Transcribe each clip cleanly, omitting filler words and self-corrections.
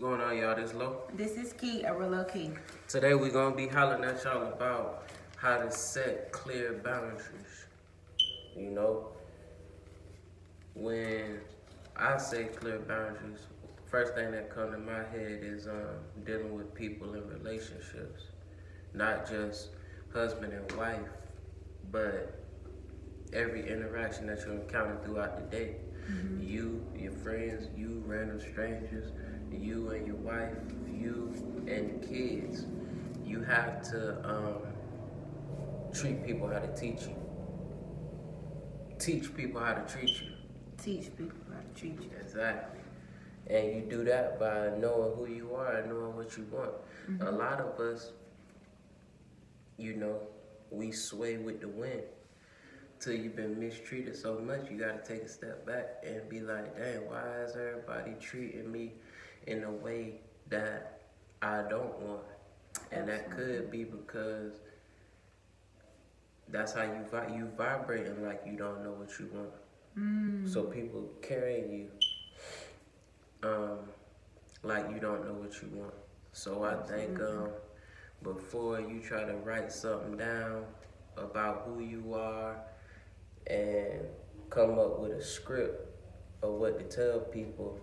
going on, y'all? This Low. This is Key, a real Key. Today we're gonna be hollering at y'all about how to set clear boundaries. You know, when I say clear boundaries, first thing that come to my head is dealing with people in relationships, not just husband and wife, but every interaction that you encounter throughout the day. Mm-hmm. You, your friends, you, random strangers, you and your wife, you and the kids. You have to treat people how to teach you. Teach people how to treat you. Teach people how to treat you. Exactly. And you do that by knowing who you are and knowing what you want. Mm-hmm. A lot of us, we sway with the wind. Till you've been mistreated so much, you gotta take a step back and be like, dang, why is everybody treating me in a way that I don't want? And that could be because that's how you vibrating like you don't know what you want. So people carrying you like you don't know what you want. So I think before you try to write something down about who you are and come up with a script of what to tell people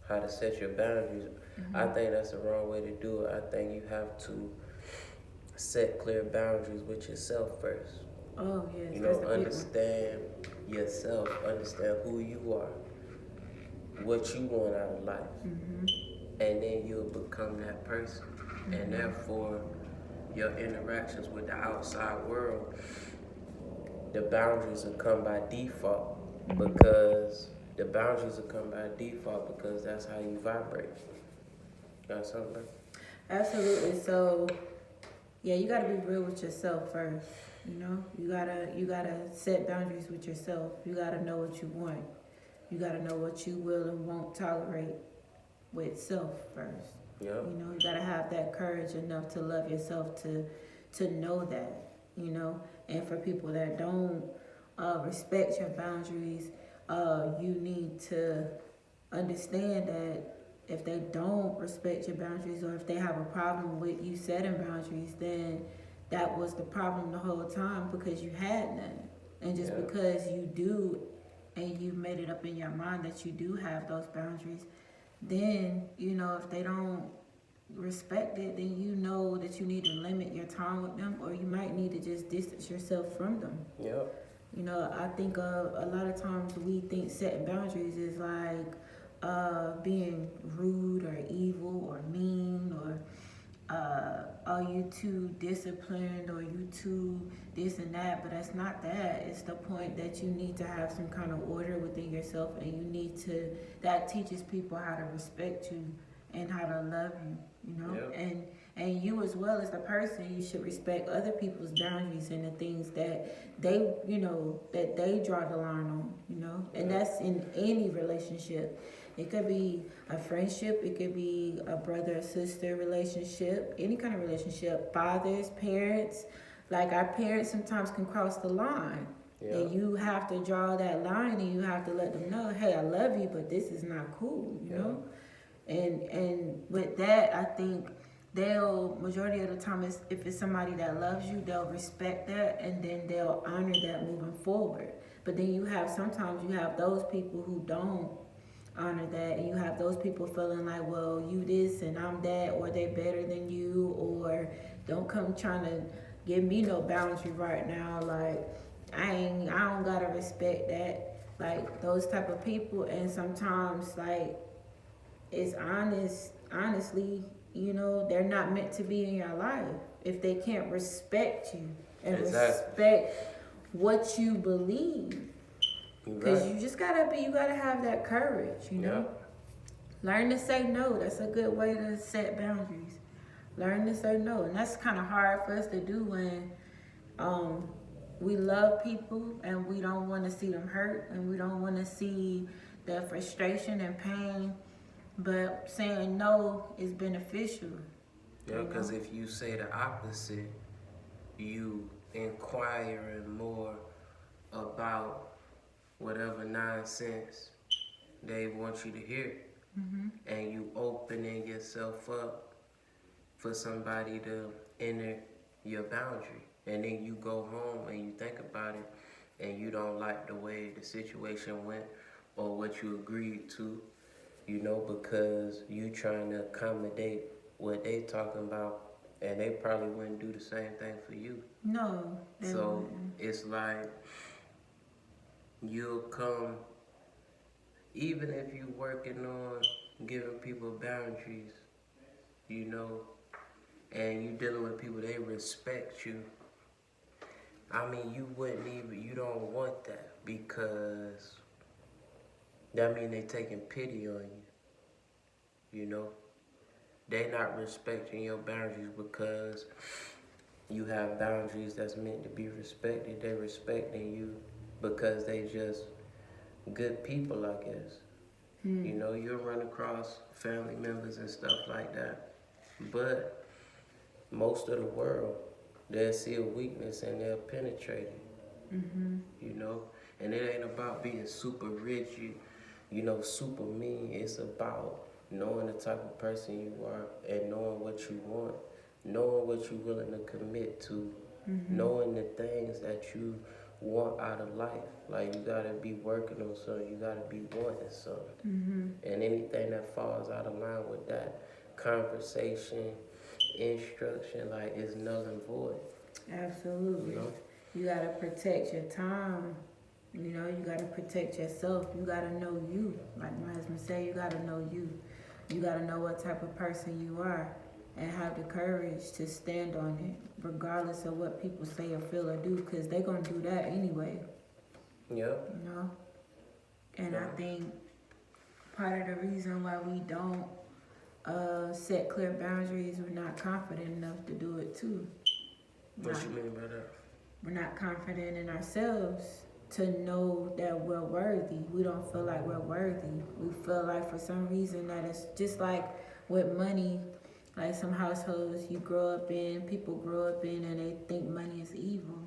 how to set your boundaries, I think that's the wrong way to do it. I think you have to set clear boundaries with yourself first. Oh, yes. Understand yourself, understand who you are, what you want out of life, and then you'll become that person. And therefore, your interactions with the outside world, the boundaries will come by default because that's how you vibrate. Got something? Absolutely. So, yeah, you gotta be real with yourself first. You gotta set boundaries with yourself. You gotta know what you want. You gotta know what you will and won't tolerate with self first. Yep. You gotta have that courage enough to love yourself to know that. And for people that don't respect your boundaries, you need to understand that if they don't respect your boundaries or if they have a problem with you setting boundaries, then that was the problem the whole time because you had none. And just because you do and you made it up in your mind that you do have those boundaries, then, if they don't respect it, then you know that you need to limit your time with them, or you might need to just distance yourself from them. Yep. I think a lot of times we think setting boundaries is like being rude or evil or mean or are you too disciplined or you too this and that, but that's not that. It's the point that you need to have some kind of order within yourself, and you need to, that teaches people how to respect you and how to love you, Yep. and you as well as the person, you should respect other people's boundaries and the things that they, that they draw the line on, and that's in any relationship. It could be a friendship, it could be a brother or sister relationship, any kind of relationship, fathers, parents. Like our parents sometimes can cross the line. Yeah. And you have to draw that line and you have to let them know, hey, I love you, but this is not cool, you know? And with that, I think they'll, majority of the time, if it's somebody that loves you, they'll respect that and then they'll honor that moving forward. But then sometimes you have those people who don't honor that, and you have those people feeling like, well, you this and I'm that, or they better than you, or don't come trying to give me no boundary right now, like I don't gotta respect that, like those type of people. And sometimes like it's honestly, they're not meant to be in your life if they can't respect you and respect what you believe. Because you just gotta have that courage, Learn to say no. That's a good way to set boundaries. Learn to say no. And that's kind of hard for us to do when we love people and we don't want to see them hurt and we don't want to see the frustration and pain. But saying no is beneficial. Yeah, because if you say the opposite, you inquiring more about whatever nonsense they want you to hear. and you opening yourself up for somebody to enter your boundary. And then you go home and you think about it and you don't like the way the situation went or what you agreed to, because you trying to accommodate what they talking about and they probably wouldn't do the same thing for you. No. So it's like you'll come, even if you working on giving people boundaries, and you dealing with people, they respect you. I mean, you don't want that because that mean they taking pity on you. They not respecting your boundaries because you have boundaries that's meant to be respected. They respecting you because they just good people, I guess. You'll run across family members and stuff like that. But most of the world, they'll see a weakness and they'll penetrate it. And it ain't about being super rich, super mean. It's about knowing the type of person you are and knowing what you want, knowing what you're willing to commit to, knowing the things that you want out of life. Like, you gotta be working on something, you gotta be wanting something. And anything that falls out of line with that conversation, instruction, like, is null and void. Absolutely. You gotta protect your time. You gotta protect yourself. You gotta know you. Like my husband said, you gotta know you. You gotta know what type of person you are and have the courage to stand on it, regardless of what people say or feel or do, because they're gonna do that anyway. Yep. And I think part of the reason why we don't set clear boundaries, we're not confident enough to do it too. What you mean by that? We're not confident in ourselves to know that we're worthy. We don't feel like we're worthy. We feel like for some reason that it's just like with money, like some households people grow up in and they think money is evil.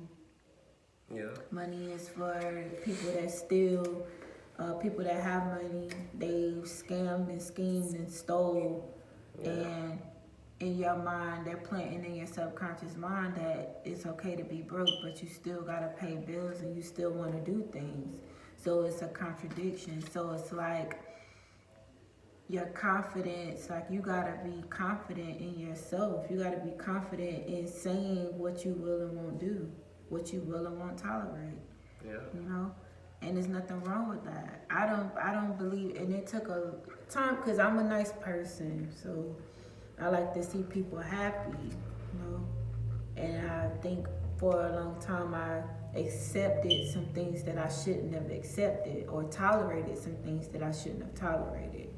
Yeah. Money is for people that steal, people that have money. They scammed and schemed and stole. Yeah. And in your mind, they're planting in your subconscious mind that it's okay to be broke, but you still gotta pay bills and you still want to do things. So it's a contradiction. So it's like your confidence, like you gotta be confident in yourself. You gotta be confident in saying what you will and won't do, what you will and won't tolerate. Yeah. And there's nothing wrong with that. I don't believe, and it took a time because I'm a nice person, so I like to see people happy, And I think for a long time I accepted some things that I shouldn't have accepted, or tolerated some things that I shouldn't have tolerated.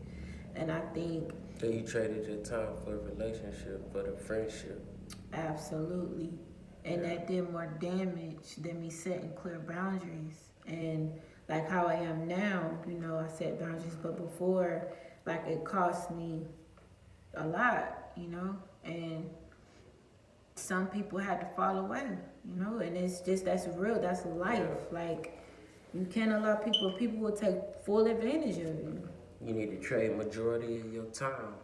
And I think... So you traded your time for a relationship, for the friendship. Absolutely. And that did more damage than me setting clear boundaries. And like how I am now, I set boundaries, but before, like, it cost me a lot, and some people had to fall away, and it's just, that's real, that's life. Yeah. Like, you can't allow people will take full advantage of you. You need to trade majority of your time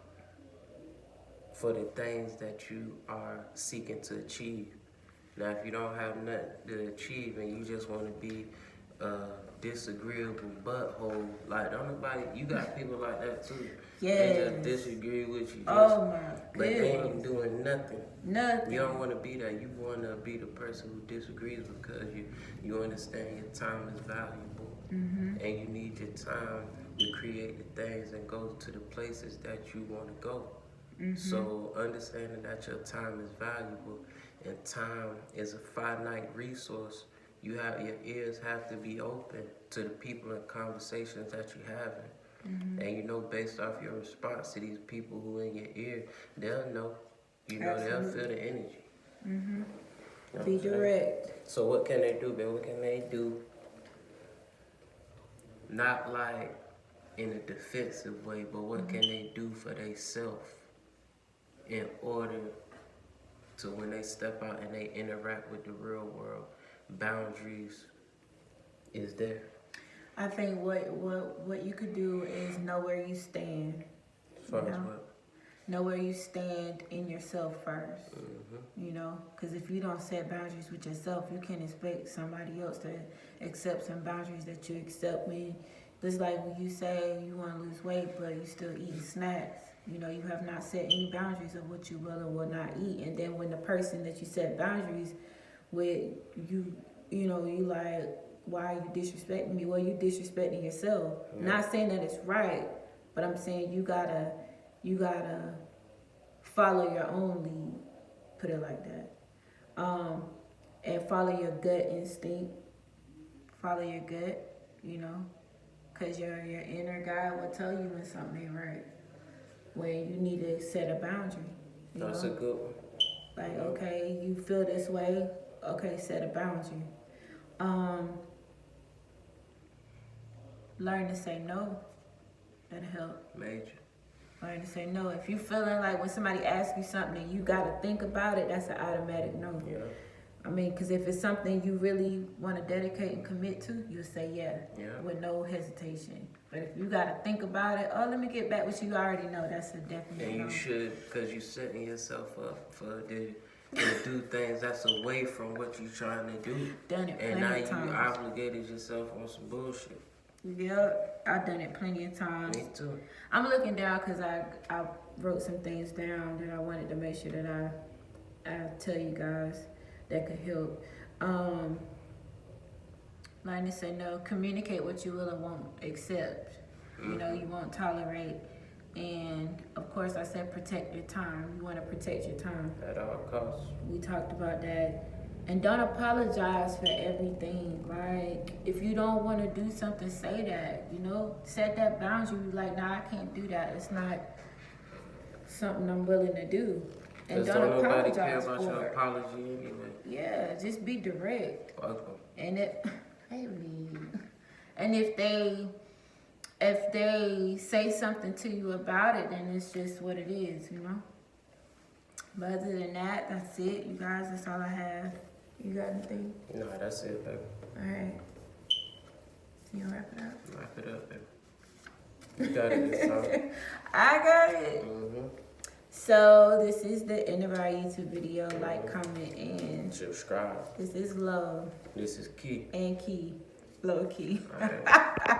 for the things that you are seeking to achieve. Now, if you don't have nothing to achieve and you just want to be disagreeable butthole, like, don't nobody, you got people like that too. Yeah. They just disagree with you. Oh my goodness. But they ain't doing nothing. Nothing. You don't want to be that. You want to be the person who disagrees because you understand your time is valuable. And you need your time to create the things and go to the places that you want to go. So understanding that your time is valuable and time is a finite resource, your ears have to be open to the people and conversations that you're having. And based off your response to these people who in your ear, they'll know. They'll feel the energy. Be direct. So what can they do, man? What can they do? Not like in a defensive way, but what can they do for themselves in order to, when they step out and they interact with the real world, boundaries is there? I think what you could do is know where you stand. As far as Yeah. what? Know where you stand in yourself first. Mm-hmm. You know, because if you don't set boundaries with yourself, you can't expect somebody else to accept some boundaries that you accept. When it's like when you say you want to lose weight, but you still eating snacks. You know, you have not set any boundaries of what you will and will not eat. And then when the person that you set boundaries with, you know, you like, why are you disrespecting me? Well, you disrespecting yourself. Yeah. Not saying that it's right, but I'm saying you gotta follow your own lead. Put it like that. And follow your gut instinct. Follow your gut, you know, because your inner guy will tell you when something ain't right. When you need to set a boundary. That's know? a good one. Like, okay, you feel this way. Okay, set a boundary. Learn to say no. That'll help. Major. Learn to say no. If you feeling like when somebody asks you something and you gotta think about it, that's an automatic no. Yeah. I mean, because if it's something you really want to dedicate and commit to, you'll say Yeah. with no hesitation. But if you got to think about it, oh, let me get back what you already know, that's a definite And no. you should, because you're setting yourself up to do things that's away from what you're trying to do. Done it And plenty now of you times. obligated yourself on some bullshit. Yep, I've done it plenty of times. Me too. I'm looking down because I wrote some things down that I wanted to make sure that I tell you guys that could help. Learn to say no. Communicate what you will and won't accept. You know, you won't tolerate. And of course, I said protect your time. You want to protect your time. At all costs. We talked about that. And don't apologize for everything. Like, if you don't want to do something, say that. You know, set that boundary. Like, nah, I can't do that. It's not something I'm willing to do. And Because don't don't nobody care apologize about for your it. apology anyway. Yeah, just be direct. Fuck 'em. And and if they say something to you about it, then it's just what it is, you know. But other than that, that's it, you guys. That's all I have. You got anything? No, that's it, baby. All right. You gonna wrap it up? Wrap it up, baby. You got it this time. I got it. Mm-hmm. So this is the end of our YouTube video. Like, comment, and Subscribe. this is love This is key. and key, low key. All right.